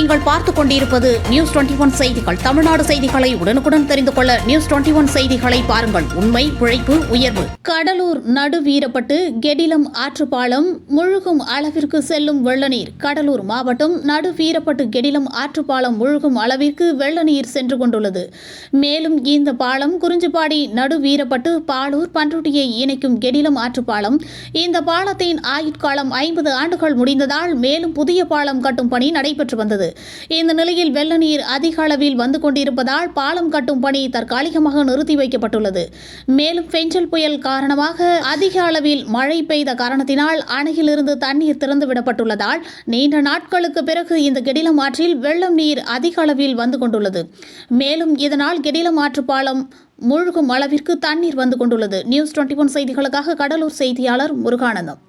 நீங்கள் பார்த்துக் கொண்டிருப்பது நியூஸ் 21 செய்திகள். தமிழ்நாடு செய்திகளை உடனுக்குடன் தெரிந்து கொள்ள நியூஸ் 21 செய்திகளை பாருங்கள். உண்மை, உழைப்பு, உயர்வு. கடலூர் நடுவீரப்பட்டு கெடிலம் ஆற்றுப்பாலம் முழுகும் அளவிற்கு செல்லும் வெள்ளநீர். கடலூர் மாவட்டம் நடுவீரப்பட்டு கெடிலம் ஆற்றுப்பாலம் முழுகும் அளவிற்கு வெள்ளநீர் சென்று கொண்டுள்ளது. மேலும் இந்த பாலம் குறிஞ்சிப்பாடி நடுவீரப்பட்டு பாலூர் பன்ருட்டியை இணைக்கும் கெடிலம் ஆற்றுப்பாலம். இந்த பாலத்தின் ஆயுட்காலம் 50 ஆண்டுகள் முடிந்ததால் மேலும் புதிய பாலம் கட்டும் பணி நடைபெற்று வந்தது. இந்த நிலையில் வெள்ள நீர் அதிக அளவில் வந்து கொண்டிருப்பதால் பாலம் கட்டும் பணி தற்காலிகமாக நிறுத்தி வைக்கப்பட்டுள்ளது. மேலும் பெஞ்சல் புயல் காரணமாக அதிக அளவில் மழை பெய்த காரணத்தினால் அணையிலிருந்து தண்ணீர் திறந்துவிடப்பட்டுள்ளதால் நீண்ட நாட்களுக்கு பிறகு இந்த கெடிலம் ஆற்றில் வெள்ளம் நீர் அதிக அளவில் வந்து கொண்டுள்ளது. மேலும் இதனால் கெடிலம் ஆற்று பாலம் மூழ்கும் அளவிற்கு தண்ணீர் வந்து கொண்டுள்ளது. நியூஸ் 21 செய்திகளுக்காக கடலூர் செய்தியாளர் முருகானந்தம்.